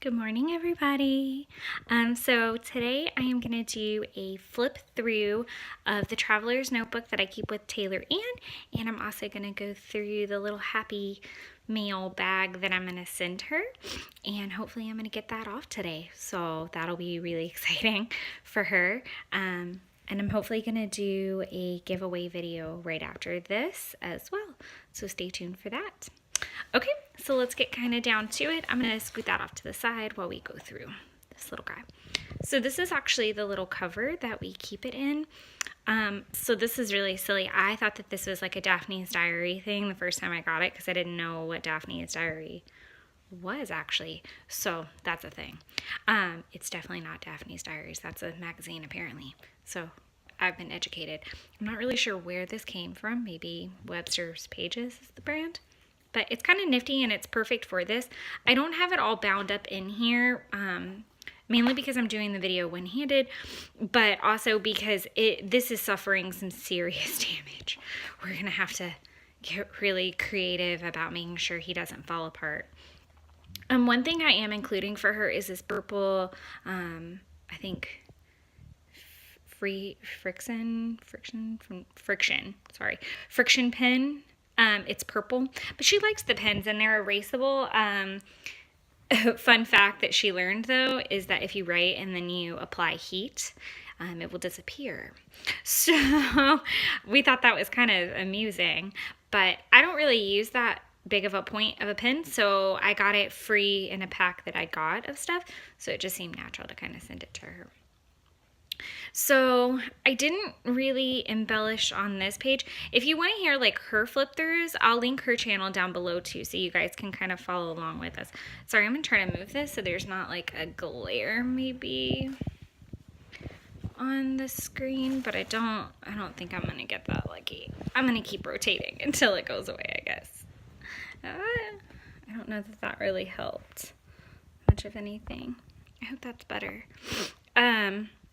Good morning, everybody. So today I am going to do a flip through of the Traveler's Notebook that I keep with Taylor Ann, and I'm also going to go through the little happy mail bag that I'm going to send her, and hopefully I'm going to get that off today. So that'll be really exciting for her. And I'm hopefully going to do a giveaway video right after this as well. So stay tuned for that. Okay, so let's get kind of down to it. I'm going to scoot that off to the side while we go through this little guy. So this is actually the little cover that we keep it in. So this is really silly. I thought that this was like a Daphne's Diary thing the first time I got it because I didn't know what Daphne's Diary was actually. So that's a thing. It's definitely not Daphne's Diaries. That's a magazine apparently. So I've been educated. I'm not really sure where this came from. Maybe Webster's Pages is the brand. But it's kind of nifty and it's perfect for this. I don't have it all bound up in here, mainly because I'm doing the video one-handed, but also because this is suffering some serious damage. We're going to have to get really creative about making sure he doesn't fall apart. One thing I am including for her is this purple, I think, friction pen. It's purple, but she likes the pens and they're erasable. Fun fact that she learned though is that if you write and then you apply heat, it will disappear. So we thought that was kind of amusing, but I don't really use that big of a point of a pen, so I got it free in a pack that I got of stuff, so it just seemed natural to kind of send it to her. So I didn't really embellish on this page. If you want to hear like her flip throughs, I'll link her channel down below too, so you guys can kind of follow along with us. Sorry, I'm gonna try to move this so there's not like a glare maybe on the screen, but I don't think I'm gonna get that lucky. I'm gonna keep rotating until it goes away, I guess. I don't know that really helped much of anything. I hope that's better.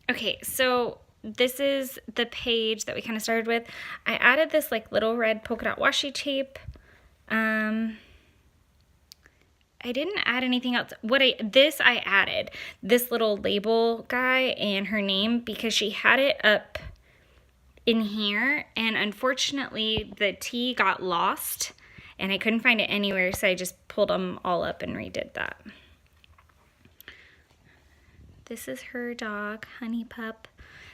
Okay, so this is the page that we kind of started with. I added this like little red polka dot washi tape. I didn't add anything else. I added this little label guy and her name because she had it up in here, and unfortunately the T got lost and I couldn't find it anywhere, so I just pulled them all up and redid that. This is her dog, Honey Pup.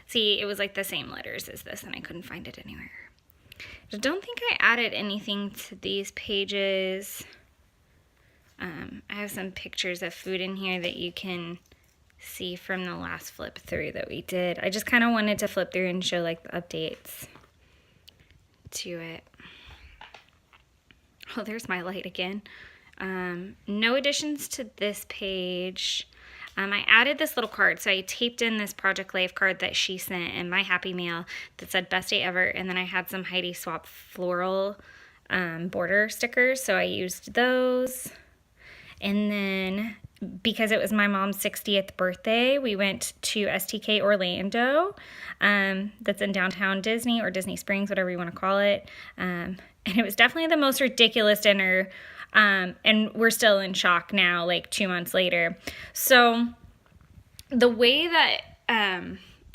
See, it was like the same letters as this, and I couldn't find it anywhere. I don't think I added anything to these pages. I have some pictures of food in here that you can see from the last flip through that we did. I just kind of wanted to flip through and show like the updates to it. Oh, there's my light again. No additions to this page. I added this little card, so I taped in this Project Life card that she sent in my Happy Mail that said best day ever, and then I had some Heidi Swap floral border stickers, so I used those. And then because it was my mom's 60th birthday, we went to STK Orlando, that's in downtown Disney or Disney Springs, whatever you want to call it, and it was definitely the most ridiculous dinner. And we're still in shock now, like 2 months later. So the way that,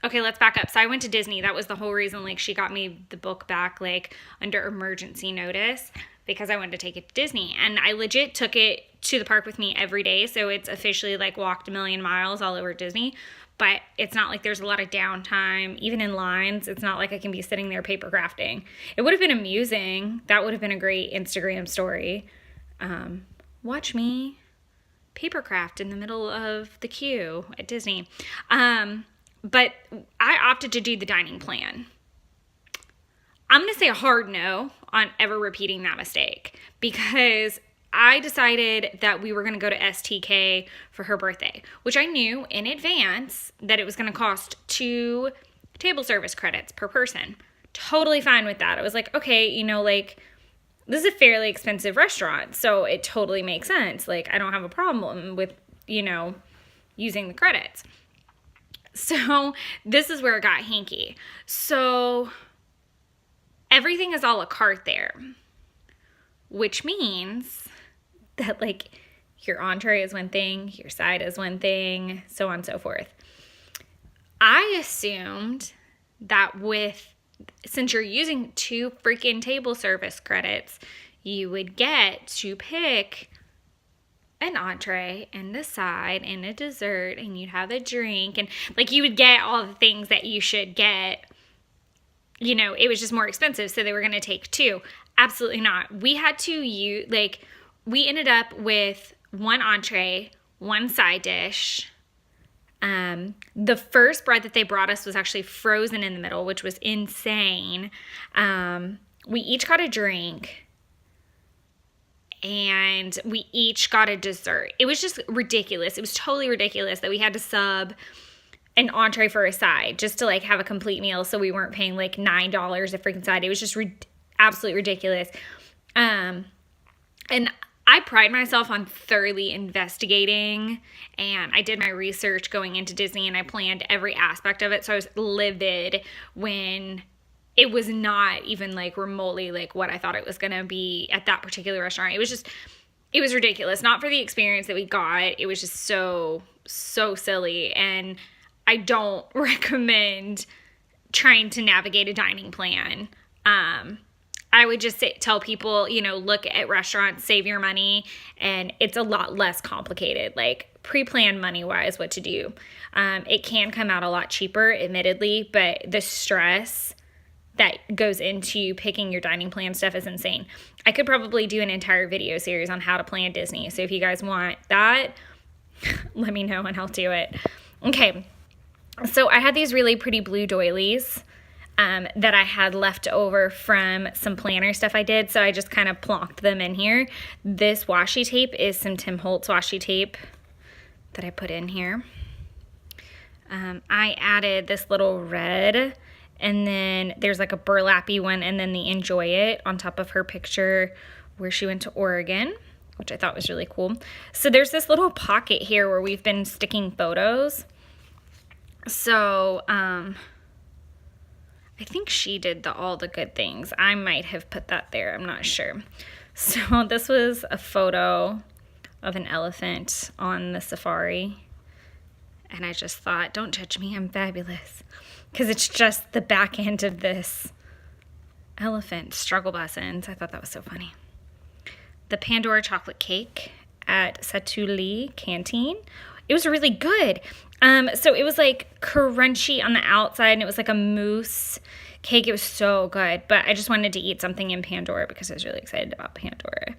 okay, let's back up. So I went to Disney. That was the whole reason, like, she got me the book back, like, under emergency notice because I wanted to take it to Disney. And I legit took it to the park with me every day. So it's officially, like, walked a million miles all over Disney. But it's not like there's a lot of downtime, even in lines. It's not like I can be sitting there paper crafting. It would have been amusing. That would have been a great Instagram story. Watch me papercraft in the middle of the queue at Disney. But I opted to do the dining plan. I'm going to say a hard no on ever repeating that mistake because I decided that we were going to go to STK for her birthday, which I knew in advance that it was going to cost 2 table service credits per person. Totally fine with that. I was like, okay, you know, like, this is a fairly expensive restaurant, so it totally makes sense. Like, I don't have a problem with, you know, using the credits. So this is where it got hanky. So everything is a la carte there, which means that, like, your entree is one thing, your side is one thing, so on and so forth. I assumed that since you're using 2 freaking table service credits, you would get to pick an entree and a side and a dessert, and you'd have a drink, and like you would get all the things that you should get. You know, it was just more expensive, so they were going to take 2. Absolutely not. We had to use, like, we ended up with 1 entree, 1 side dish. The first bread that they brought us was actually frozen in the middle, which was insane. We each got a drink, and we each got a dessert. It was just ridiculous. It was totally ridiculous that we had to sub an entree for a side just to like have a complete meal, so we weren't paying like $9 a freaking side. It was just absolutely ridiculous. And I pride myself on thoroughly investigating, and I did my research going into Disney, and I planned every aspect of it, so I was livid when it was not even like remotely like what I thought it was going to be at that particular restaurant. It was ridiculous. Not for the experience that we got. It was just so silly, and I don't recommend trying to navigate a dining plan. I would just tell people, you know, look at restaurants, save your money, and it's a lot less complicated. Like, pre-plan money-wise what to do. It can come out a lot cheaper, admittedly, but the stress that goes into picking your dining plan stuff is insane. I could probably do an entire video series on how to plan Disney, so if you guys want that, let me know and I'll do it. Okay, so I had these really pretty blue doilies that I had left over from some planner stuff I did, so I just kind of plonked them in here. This washi tape is some Tim Holtz washi tape that I put in here. I added this little red, and then there's like a burlappy one, and then the Enjoy It on top of her picture where she went to Oregon, which I thought was really cool. So there's this little pocket here where we've been sticking photos. So, I think she did all the good things. I might have put that there. I'm not sure. So this was a photo of an elephant on the safari. And I just thought, don't judge me, I'm fabulous. Because it's just the back end of this elephant struggle bus ends. I thought that was so funny. The Pandora chocolate cake at Satuli Canteen. It was really good. So it was like crunchy on the outside, and it was like a mousse cake. It was so good, but I just wanted to eat something in Pandora because I was really excited about Pandora.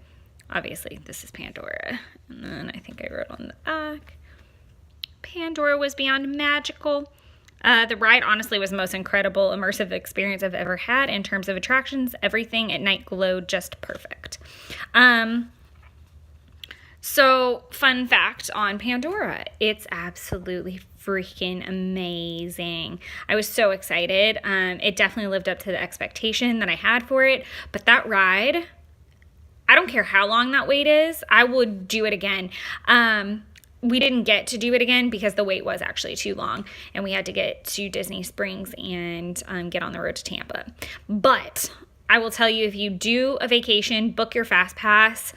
Obviously, this is Pandora. And then I think I wrote on the back, Pandora was beyond magical. The ride honestly was the most incredible, immersive experience I've ever had in terms of attractions. Everything at night glowed just perfect. So, fun fact on Pandora, it's absolutely freaking amazing. I was so excited. It definitely lived up to the expectation that I had for it. But that ride, I don't care how long that wait is, I would do it again. We didn't get to do it again because the wait was actually too long, and we had to get to Disney Springs and get on the road to Tampa. But I will tell you, if you do a vacation, book your Fast Pass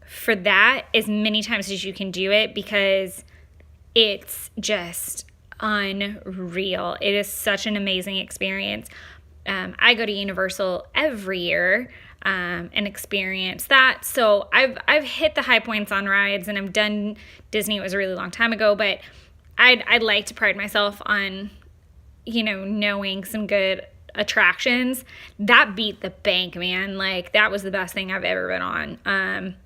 for that as many times as you can do it, because it's just unreal. It is such an amazing experience. I go to Universal every year and experience that. So I've hit the high points on rides, and I've done Disney. It was a really long time ago, but I'd like to pride myself on, you know, knowing some good attractions. That beat the bank, man. Like, that was the best thing I've ever been on.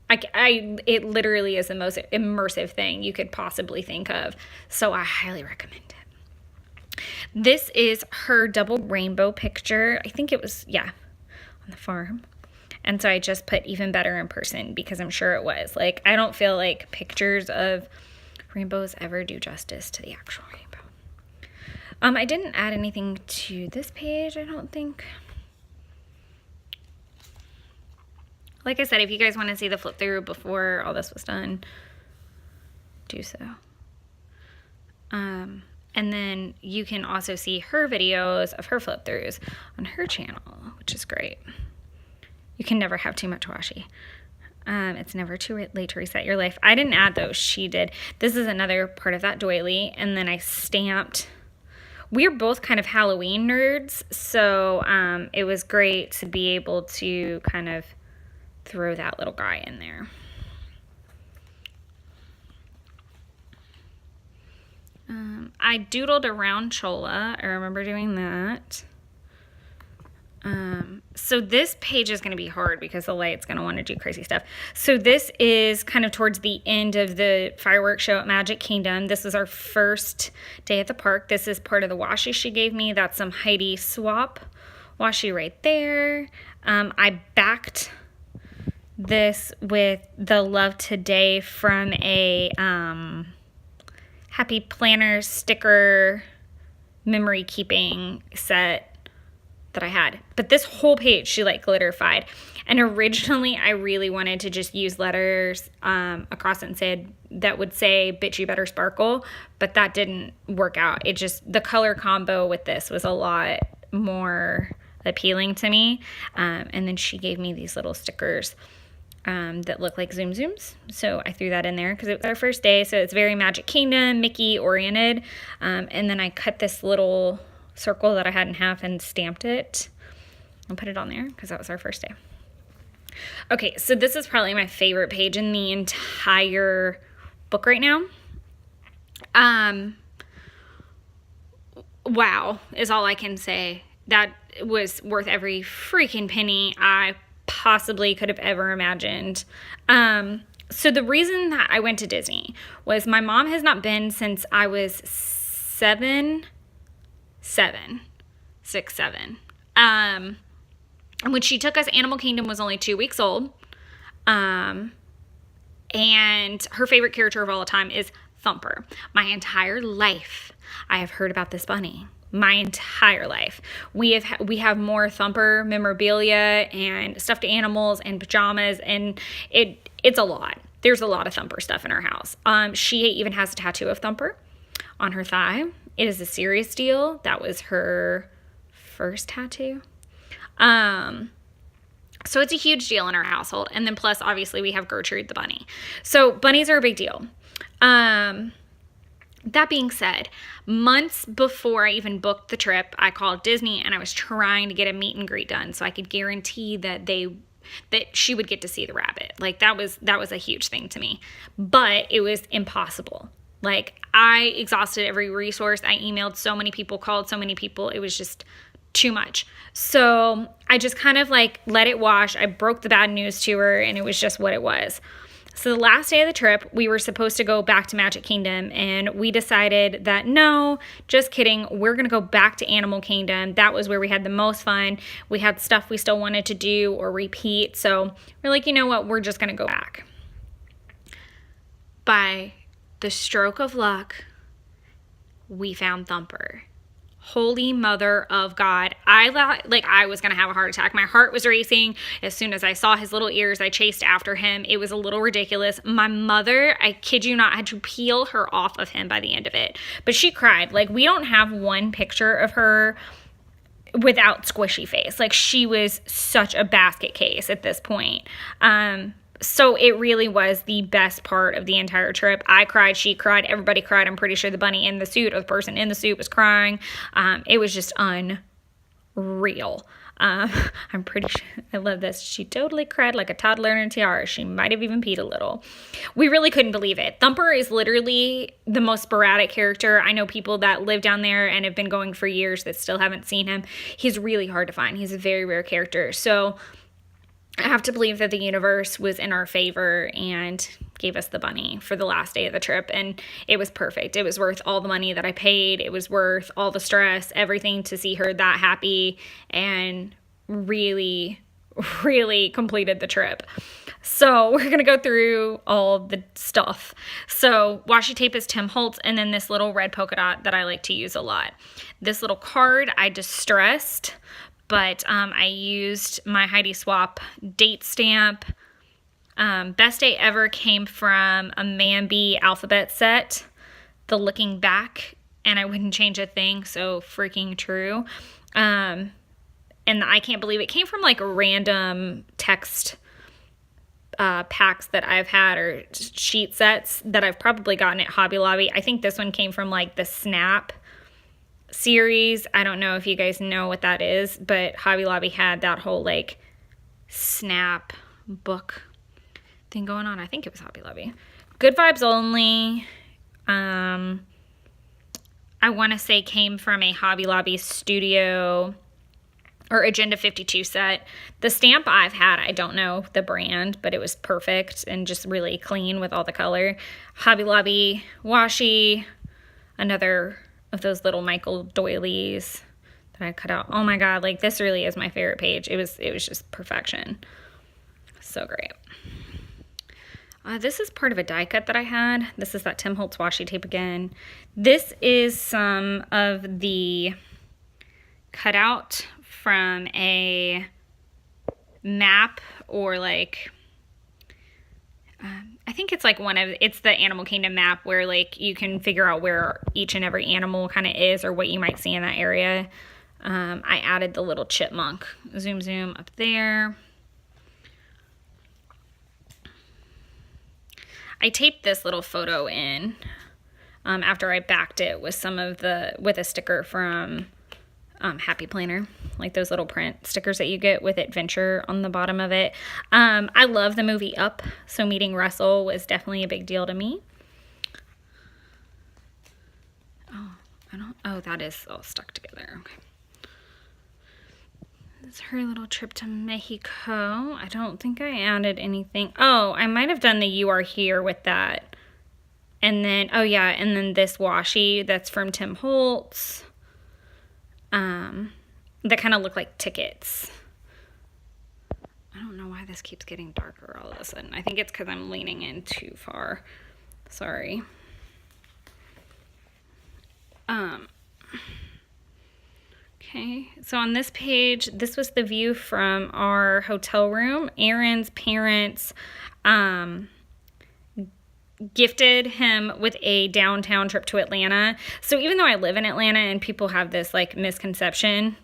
It literally is the most immersive thing you could possibly think of. So I highly recommend it. This is her double rainbow picture. I think it was, on the farm. And so I just put even better in person because I'm sure it was. Like, I don't feel like pictures of rainbows ever do justice to the actual rainbow. I didn't add anything to this page, I don't think. Like I said, if you guys want to see the flip through before all this was done, do so. And then you can also see her videos of her flip throughs on her channel, which is great. You can never have too much washi. It's never too late to reset your life. I didn't add those. She did. This is another part of that doily. And then I stamped. We're both kind of Halloween nerds, so it was great to be able to kind of throw that little guy in there. I doodled around Chola. I remember doing that. So this page is going to be hard because the light's going to want to do crazy stuff. So this is kind of towards the end of the fireworks show at Magic Kingdom. This was our first day at the park. This is part of the washi she gave me. That's some Heidi Swap washi right there. I backed this with the Love Today from a Happy Planners sticker memory keeping set that I had. But this whole page she like glitterified. And originally I really wanted to just use letters across it and said that would say bitch you better sparkle, but that didn't work out. It just, the color combo with this was a lot more appealing to me. And then she gave me these little stickers that look like Zoom Zooms. So I threw that in there because it was our first day. So it's very Magic Kingdom, Mickey oriented. And then I cut this little circle that I had in half and stamped it and put it on there because that was our first day. Okay, so this is probably my favorite page in the entire book right now. Wow is all I can say. That was worth every freaking penny I possibly could have ever imagined. So the reason that I went to Disney was my mom has not been since I was 6, 7. And when she took us, Animal Kingdom was only 2 weeks old. And her favorite character of all time is Thumper. My entire life, I have heard about this bunny. My entire life. We have more Thumper memorabilia and stuffed animals and pajamas, and it's a lot. There's a lot of Thumper stuff in our house. She even has a tattoo of Thumper on her thigh. It is a serious deal. That was her first tattoo. So it's a huge deal in our household. And then plus, obviously, we have Gertrude the bunny. So bunnies are a big deal. That being said, months before I even booked the trip, I called Disney and I was trying to get a meet and greet done so I could guarantee that she would get to see the rabbit. Like that was a huge thing to me. But it was impossible. Like I exhausted every resource. I emailed so many people, called so many people. It was just too much. So I just kind of like let it wash. I broke the bad news to her and it was just what it was. So the last day of the trip, we were supposed to go back to Magic Kingdom, and we decided that no, just kidding, we're going to go back to Animal Kingdom. That was where we had the most fun. We had stuff we still wanted to do or repeat. So we're like, you know what, we're just going to go back. By the stroke of luck, we found Thumper. Holy mother of God. I thought like I was going to have a heart attack. My heart was racing. As soon as I saw his little ears, I chased after him. It was a little ridiculous. My mother, I kid you not, had to peel her off of him by the end of it. But she cried. Like we don't have one picture of her without squishy face. Like she was such a basket case at this point. So it really was the best part of the entire trip. I cried, she cried, everybody cried. I'm pretty sure the bunny in the suit or the person in the suit was crying. It was just unreal. I'm pretty sure, I love this. She totally cried like a toddler in a tiara. She might have even peed a little. We really couldn't believe it. Thumper is literally the most sporadic character. I know people that live down there and have been going for years that still haven't seen him. He's really hard to find. He's a very rare character. So I have to believe that the universe was in our favor and gave us the bunny for the last day of the trip. And it was perfect. It was worth all the money that I paid. It was worth all the stress, everything to see her that happy and really, really completed the trip. So we're going to go through all the stuff. So washi tape is Tim Holtz, and then this little red polka dot that I like to use a lot. This little card I distressed, but I used my Heidi Swap date stamp. Best day ever came from a Mambi alphabet set, the Looking Back, and I wouldn't change a thing, so freaking true. And I can't believe it came from like a random text packs that I've had, or sheet sets that I've probably gotten at Hobby Lobby. I think this one came from like the Snap series. I don't know if you guys know what that is, but Hobby Lobby had that whole like Snap book thing going on. I think it was Hobby Lobby. Good Vibes Only, I want to say came from a Hobby Lobby Studio or Agenda 52 set. The stamp I've had, I don't know the brand, but it was perfect and just really clean with all the color. Hobby Lobby washi, another of those little Michael doilies that I cut out. Oh my God, like this really is my favorite page. It was just perfection. So great. This is part of a die cut that I had. This is that Tim Holtz washi tape again. This is some of the cutout from a map, or like, I think it's like it's the Animal Kingdom map where like you can figure out where each and every animal kind of is, or what you might see in that area. I added the little chipmunk. Zoom up there. I taped this little photo in after I backed it with with a sticker from Happy Planner, like those little print stickers that you get with Adventure on the bottom of it. I love the movie Up, so meeting Russell was definitely a big deal to me. Oh, that is all stuck together. Okay. It's her little trip to Mexico. I don't think I added anything. Oh, I might have done the You Are Here with that. And then, oh yeah, and then this washi that's from Tim Holtz. That kind of look like tickets. I don't know why this keeps getting darker all of a sudden. I think it's because I'm leaning in too far. Sorry. Okay, so on this page, this was the view from our hotel room. Aaron's parents gifted him with a downtown trip to Atlanta. So even though I live in Atlanta and people have this like misconception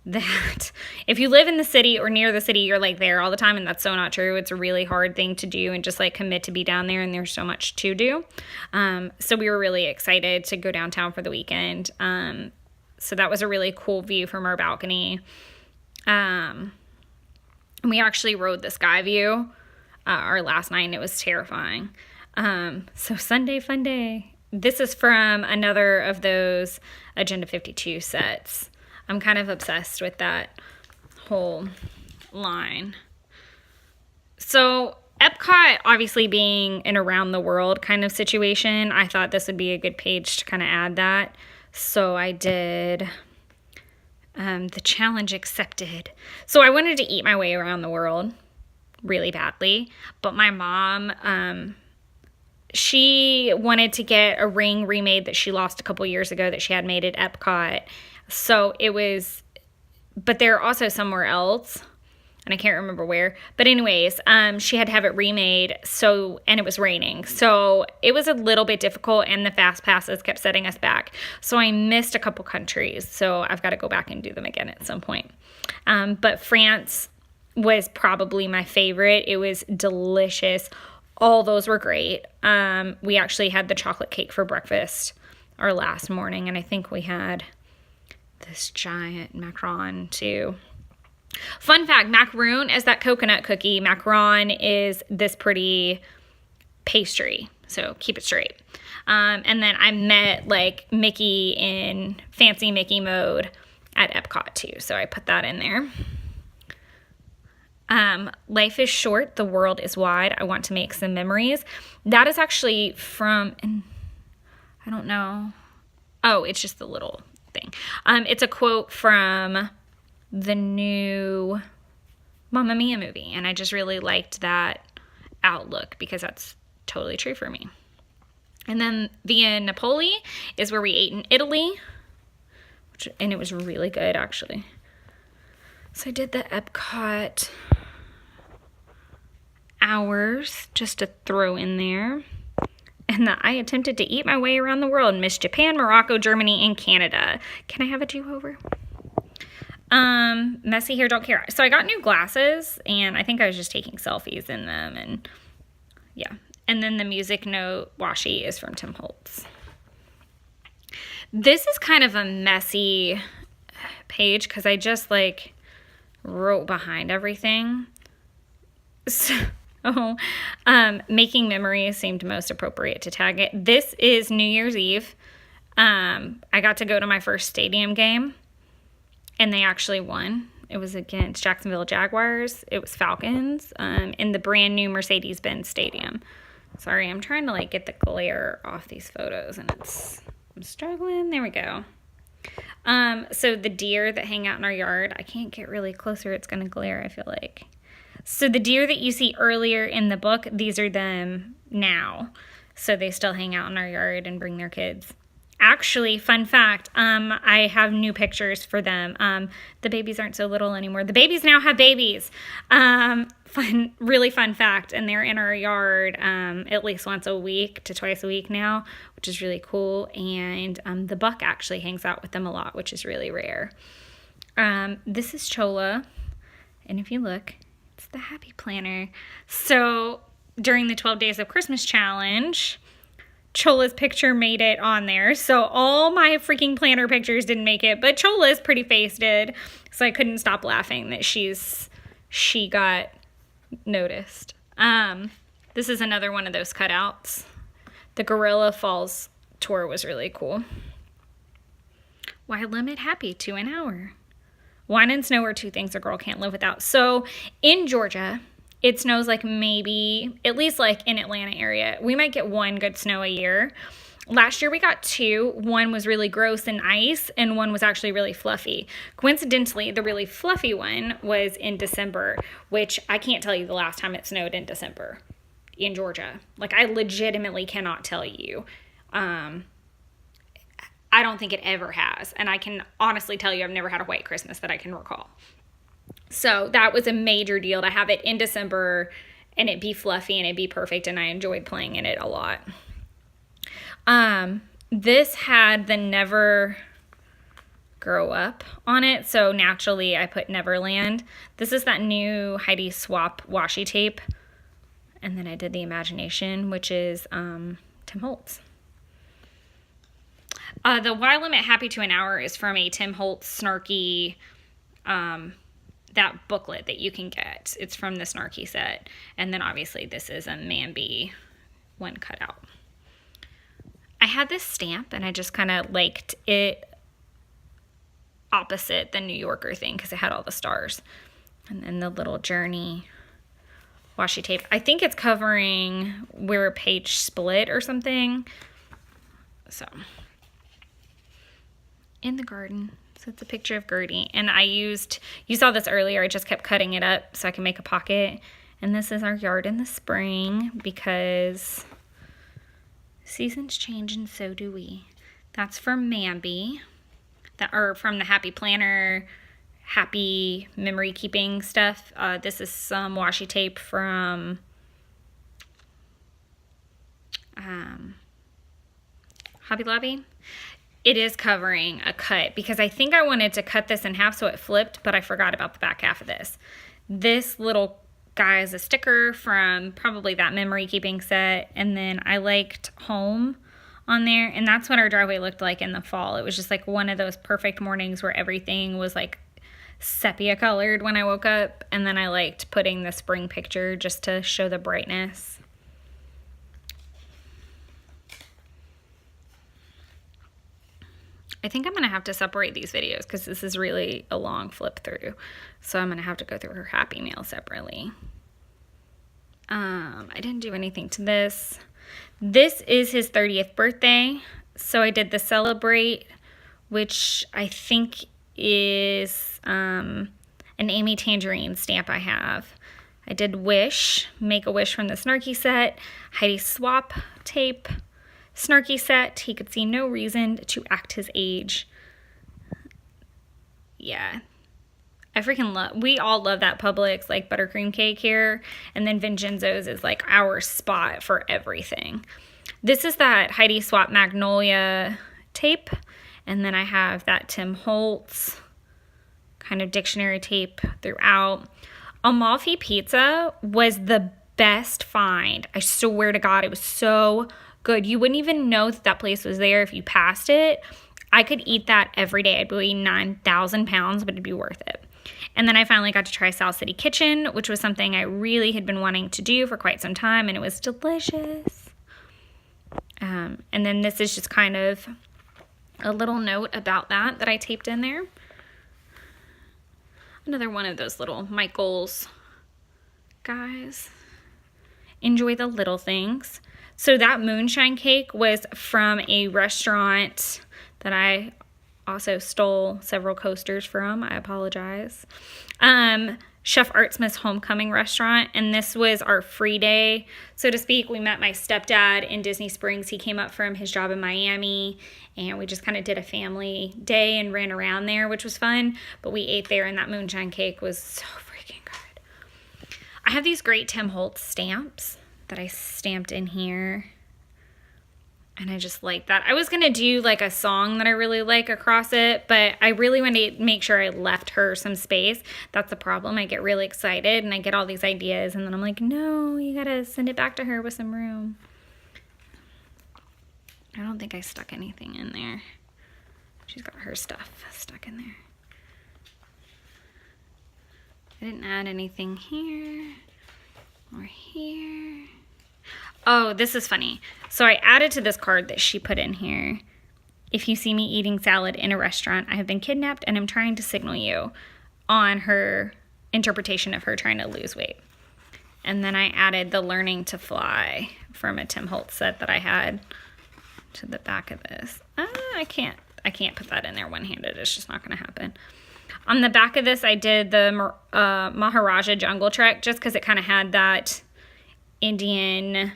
that if you live in the city or near the city, you're like there all the time, and that's so not true. It's a really hard thing to do and just like commit to be down there, and there's so much to do. So we were really excited to go downtown for the weekend. So that was a really cool view from our balcony. We actually rode the sky view our last night, and it was terrifying. So Sunday fun day. This is from another of those Agenda 52 sets. I'm kind of obsessed with that whole line. So Epcot, obviously being an around the world kind of situation, I thought this would be a good page to kind of add that. So I did the challenge accepted. So I wanted to eat my way around the world really badly, but my mom, she wanted to get a ring remade that she lost a couple years ago that she had made at Epcot. So it was, but they're also somewhere else, and I can't remember where. But anyways, she had to have it remade, and it was raining. So it was a little bit difficult, and the fast passes kept setting us back. So I missed a couple countries, so I've got to go back and do them again at some point. But France was probably my favorite. It was delicious. All those were great. We actually had the chocolate cake for breakfast our last morning, and I think we had this giant macaron too. Fun fact, macaroon is that coconut cookie. Macaron is this pretty pastry, so keep it straight. And then I met like Mickey in fancy Mickey mode at Epcot too, so I put that in there. Life is short, the world is wide. I want to make some memories. That is actually from, I don't know. Oh, it's just the little thing. It's a quote from the new Mamma Mia movie, and I just really liked that outlook because that's totally true for me. And then Via Napoli is where we ate in Italy, and it was really good actually. So I did the Epcot hours just to throw in there. And that I attempted to eat my way around the world. Missed Japan, Morocco, Germany, and Canada. Can I have a do-over? Messy hair, don't care. So I got new glasses, and I think I was just taking selfies in them, and yeah. And then the music note washi is from Tim Holtz. This is kind of a messy page because I just like wrote behind everything. So, making memories seemed most appropriate to tag it. This is New Year's Eve. I got to go to my first stadium game, and they actually won. It was against Jacksonville Jaguars. It was Falcons in the brand new Mercedes-Benz Stadium. Sorry, I'm trying to like get the glare off these photos, and I'm struggling. There we go. So the deer that hang out in our yard, I can't get really closer. It's going to glare, I feel like. So the deer that you see earlier in the book, these are them now. So they still hang out in our yard and bring their kids. Actually, fun fact, I have new pictures for them. The babies aren't so little anymore. The babies now have babies. Really fun fact. And they're in our yard at least once a week to twice a week now, which is really cool. And the buck actually hangs out with them a lot, which is really rare. This is Chola. And if you look, it's the Happy Planner. So during the 12 Days of Christmas challenge, Chola's picture made it on there. So all my freaking planner pictures didn't make it, but Chola's pretty face did. So I couldn't stop laughing that she got noticed. This is another one of those cutouts. The Gorilla Falls tour was really cool. Why limit happy to an hour? Wine and snow are two things a girl can't live without. So in Georgia, it snows like maybe, at least like in Atlanta area, we might get one good snow a year. Last year we got two. One was really gross and ice, and one was actually really fluffy. Coincidentally, the really fluffy one was in December, which I can't tell you the last time it snowed in December in Georgia. Like, I legitimately cannot tell you. I don't think it ever has. And I can honestly tell you I've never had a white Christmas that I can recall. So that was a major deal to have it in December and it be fluffy and it be perfect, and I enjoyed playing in it a lot. This had the Never Grow Up on it, so naturally I put Neverland. This is that new Heidi Swap washi tape, and then I did the Imagination, which is Tim Holtz. The Why Limit Happy to an Hour is from a Tim Holtz snarky that booklet that you can get. It's from the Snarky set. And then obviously this is a Mambi one cutout. I had this stamp and I just kind of liked it opposite the New Yorker thing because it had all the stars. And then the little Journey washi tape. I think it's covering where a page split or something. So, in the garden. So it's a picture of Gertie. And you saw this earlier, I just kept cutting it up so I can make a pocket. And this is our yard in the spring because seasons change and so do we. That's from Mambi, or from the Happy Planner, Happy Memory Keeping stuff. This is some washi tape from Hobby Lobby. It is covering a cut because I think I wanted to cut this in half so it flipped, but I forgot about the back half of this. This little guy is a sticker from probably that memory keeping set, and then I liked Home on there, and that's what our driveway looked like in the fall. It was just like one of those perfect mornings where everything was like sepia colored when I woke up, and then I liked putting the spring picture just to show the brightness. I think I'm going to have to separate these videos because this is really a long flip through. So I'm going to have to go through her Happy Mail separately. I didn't do anything to this. This is his 30th birthday. So I did the Celebrate, which I think is an Amy Tangerine stamp I have. I did Wish, Make a Wish from the Snarky set, Heidi Swap tape, Snarky set, he could see no reason to act his age. Yeah. I freaking love, we all love that Publix, like, buttercream cake here. And then Vincenzo's is, like, our spot for everything. This is that Heidi Swap Magnolia tape. And then I have that Tim Holtz kind of dictionary tape throughout. Amalfi Pizza was the best find. I swear to God, it was so good. You wouldn't even know that place was there if you passed it. I could eat that every day. I'd weigh 9,000 pounds, but it'd be worth it. And then I finally got to try South City Kitchen, which was something I really had been wanting to do for quite some time, and it was delicious. And then this is just kind of a little note about that I taped in there. Another one of those little Michaels guys. Enjoy the little things. So that moonshine cake was from a restaurant that I also stole several coasters from. I apologize. Chef Artsmith's homecoming restaurant, and this was our free day, so to speak. We met my stepdad in Disney Springs. He came up from his job in Miami, and we just kind of did a family day and ran around there, which was fun. But we ate there, and that moonshine cake was so freaking good. I have these great Tim Holtz stamps that I stamped in here, and I just like that. I was going to do like a song that I really like across it, but I really wanted to make sure I left her some space. That's the problem. I get really excited and I get all these ideas, and then I'm like, no, you got to send it back to her with some room. I don't think I stuck anything in there. She's got her stuff stuck in there. I didn't add anything here or here. Oh, this is funny. So I added to this card that she put in here. If you see me eating salad in a restaurant, I have been kidnapped and I'm trying to signal you, on her interpretation of her trying to lose weight. And then I added the learning to fly from a Tim Holtz set that I had to the back of this. I can't put that in there one-handed. It's just not going to happen. On the back of this, I did the Maharaja Jungle Trek just because it kind of had that Indian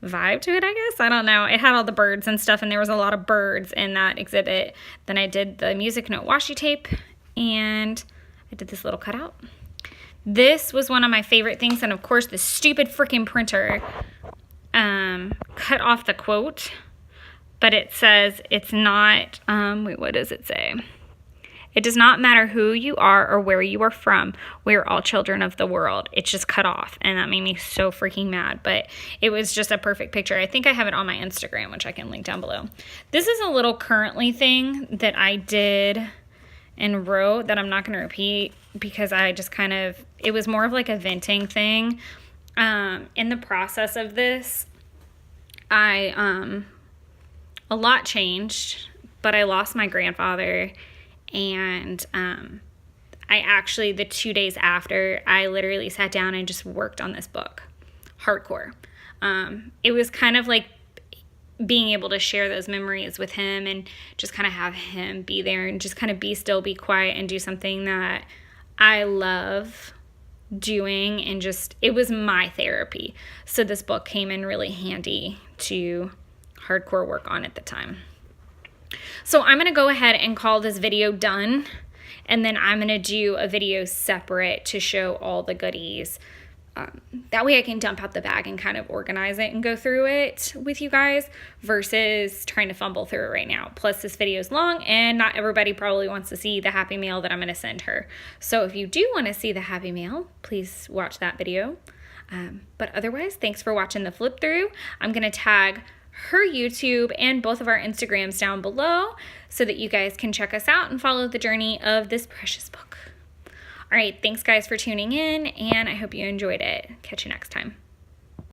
vibe to it, I guess. I don't know. It had all the birds and stuff, and there was a lot of birds in that exhibit. Then I did the music note washi tape, and I did this little cutout. This was one of my favorite things, and of course the stupid freaking printer cut off the quote, but it says it's not, wait, what does it say? It does not matter who you are or where you are from. We are all children of the world. It's just cut off, and that made me so freaking mad, but it was just a perfect picture. I think I have it on my Instagram, which I can link down below. This is a little currently thing that I did and wrote that I'm not going to repeat because I just kind of, it was more of like a venting thing. In the process of this, a lot changed, but I lost my grandfather. And I actually, the 2 days after, I literally sat down and just worked on this book, hardcore. It was kind of like being able to share those memories with him and just kind of have him be there and just kind of be still, be quiet, and do something that I love doing, and just, it was my therapy. So this book came in really handy to hardcore work on at the time. So I'm going to go ahead and call this video done, and then I'm going to do a video separate to show all the goodies. That way I can dump out the bag and kind of organize it and go through it with you guys versus trying to fumble through it right now. Plus this video is long and not everybody probably wants to see the Happy Mail that I'm going to send her. So if you do want to see the Happy Mail, please watch that video. But otherwise, thanks for watching the flip through. I'm going to tag her YouTube and both of our Instagrams down below so that you guys can check us out and follow the journey of this precious book. All right, thanks guys for tuning in, and I hope you enjoyed it. Catch you next time.